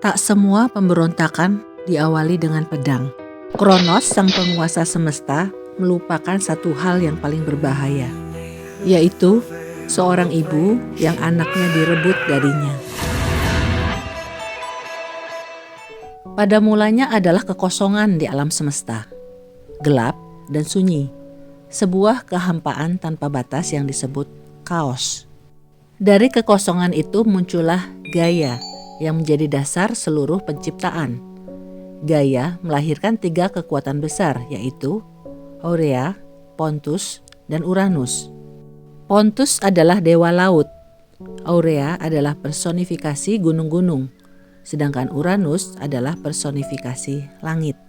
Tak semua pemberontakan diawali dengan pedang. Kronos, sang penguasa semesta, melupakan satu hal yang paling berbahaya, yaitu seorang ibu yang anaknya direbut darinya. Pada mulanya adalah kekosongan di alam semesta, gelap dan sunyi, sebuah kehampaan tanpa batas yang disebut kaos. Dari kekosongan itu muncullah Gaia yang menjadi dasar seluruh penciptaan. Gaia melahirkan 3 kekuatan besar, yaitu Aurea, Pontus, dan Uranus. Pontus adalah dewa laut, Aurea adalah personifikasi gunung-gunung, sedangkan Uranus adalah personifikasi langit.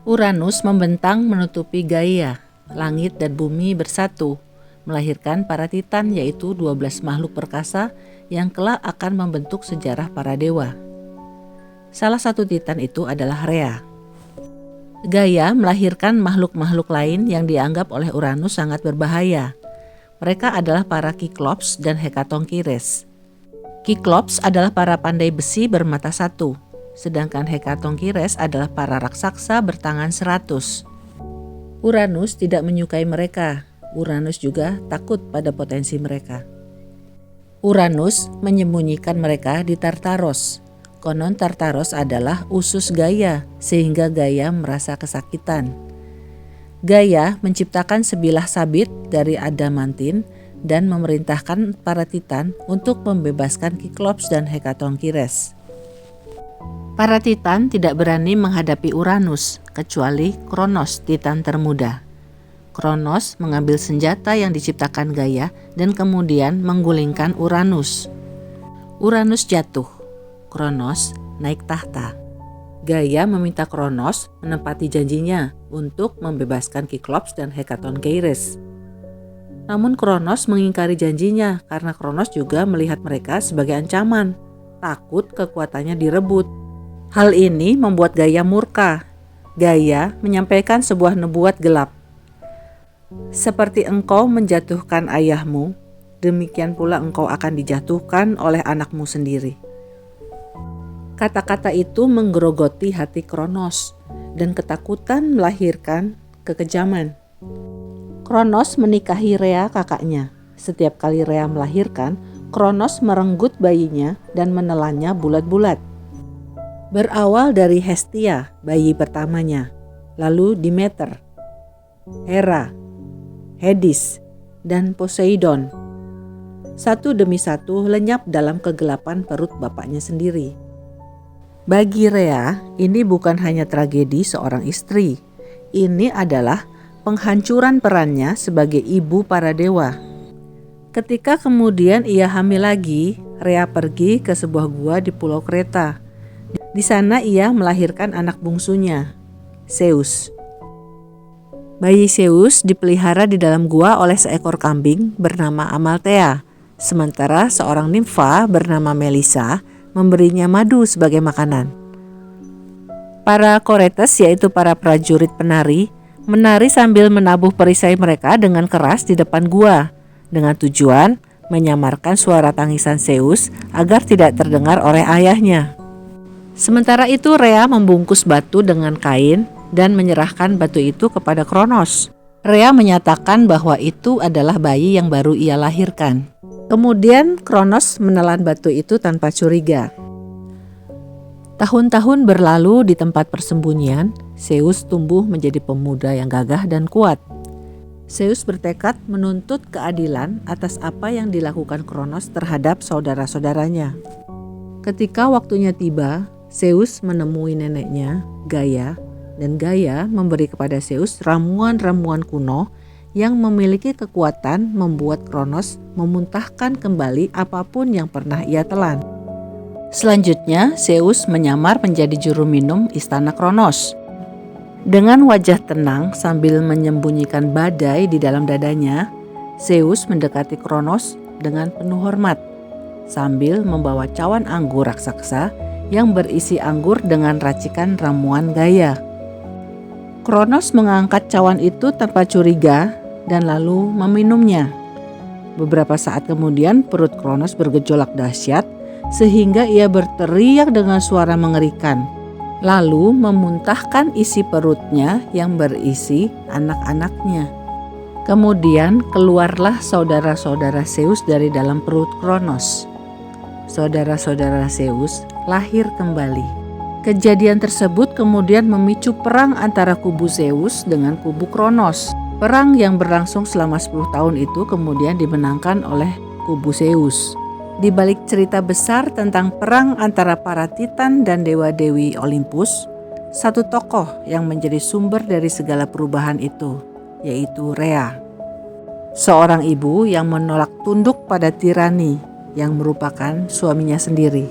Uranus membentang menutupi Gaia, langit dan bumi bersatu, melahirkan para titan, yaitu 12 makhluk perkasa yang kelak akan membentuk sejarah para dewa. Salah satu titan itu adalah Rhea. Gaia melahirkan makhluk-makhluk lain yang dianggap oleh Uranus sangat berbahaya. Mereka adalah para Kiklops dan Hekatonchires. Kiklops adalah para pandai besi bermata 1, sedangkan Hekatonchires adalah para raksasa bertangan 100. Uranus tidak menyukai mereka. Uranus juga takut pada potensi mereka. Uranus menyembunyikan mereka di Tartaros. Konon Tartaros adalah usus Gaia, sehingga Gaia merasa kesakitan. Gaia menciptakan sebilah sabit dari adamantin dan memerintahkan para titan untuk membebaskan Kiklops dan Hekatonchires. Para titan tidak berani menghadapi Uranus, kecuali Kronos, titan termuda. Kronos mengambil senjata yang diciptakan Gaia dan kemudian menggulingkan Uranus. Uranus jatuh. Kronos naik tahta. Gaia meminta Kronos menepati janjinya untuk membebaskan Kiklops dan Hekatonchires. Namun Kronos mengingkari janjinya karena Kronos juga melihat mereka sebagai ancaman, takut kekuatannya direbut. Hal ini membuat Gaia murka. Gaia menyampaikan sebuah nubuat gelap. Seperti engkau menjatuhkan ayahmu, demikian pula engkau akan dijatuhkan oleh anakmu sendiri. Kata-kata itu menggerogoti hati Kronos dan ketakutan melahirkan kekejaman. Kronos menikahi Rhea, kakaknya. Setiap kali Rhea melahirkan, Kronos merenggut bayinya dan menelannya bulat-bulat. Berawal dari Hestia, bayi pertamanya, lalu Demeter, Hera, Hades, dan Poseidon. Satu demi satu lenyap dalam kegelapan perut bapaknya sendiri. Bagi Rhea, ini bukan hanya tragedi seorang istri. Ini adalah penghancuran perannya sebagai ibu para dewa. Ketika kemudian ia hamil lagi, Rhea pergi ke sebuah gua di Pulau Kreta. Di sana ia melahirkan anak bungsunya, Zeus. Bayi Zeus dipelihara di dalam gua oleh seekor kambing bernama Amalthea, sementara seorang nimfa bernama Melissa memberinya madu sebagai makanan. Para Koretes, yaitu para prajurit penari, menari sambil menabuh perisai mereka dengan keras di depan gua, dengan tujuan menyamarkan suara tangisan Zeus agar tidak terdengar oleh ayahnya. Sementara itu Rhea membungkus batu dengan kain dan menyerahkan batu itu kepada Kronos. Rhea menyatakan bahwa itu adalah bayi yang baru ia lahirkan. Kemudian Kronos menelan batu itu tanpa curiga. Tahun-tahun berlalu di tempat persembunyian, Zeus tumbuh menjadi pemuda yang gagah dan kuat. Zeus bertekad menuntut keadilan atas apa yang dilakukan Kronos terhadap saudara-saudaranya. Ketika waktunya tiba, Zeus menemui neneknya, Gaia, dan Gaia memberi kepada Zeus ramuan-ramuan kuno yang memiliki kekuatan membuat Kronos memuntahkan kembali apapun yang pernah ia telan. Selanjutnya, Zeus menyamar menjadi juru minum istana Kronos. Dengan wajah tenang sambil menyembunyikan badai di dalam dadanya, Zeus mendekati Kronos dengan penuh hormat, sambil membawa cawan anggur raksasa yang berisi anggur dengan racikan ramuan Gaia. Kronos mengangkat cawan itu tanpa curiga dan lalu meminumnya. Beberapa saat kemudian perut Kronos bergejolak dahsyat sehingga ia berteriak dengan suara mengerikan, lalu memuntahkan isi perutnya yang berisi anak-anaknya. Kemudian keluarlah saudara-saudara Zeus dari dalam perut Kronos. Saudara-saudara Zeus lahir kembali. Kejadian tersebut kemudian memicu perang antara kubu Zeus dengan kubu Kronos. Perang yang berlangsung selama 10 tahun itu kemudian dimenangkan oleh kubu Zeus. Di balik cerita besar tentang perang antara para titan dan dewa-dewi Olympus, satu tokoh yang menjadi sumber dari segala perubahan itu, yaitu Rhea. Seorang ibu yang menolak tunduk pada tirani yang merupakan suaminya sendiri.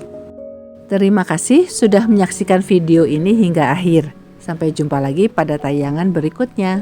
Terima kasih sudah menyaksikan video ini hingga akhir. Sampai jumpa lagi pada tayangan berikutnya.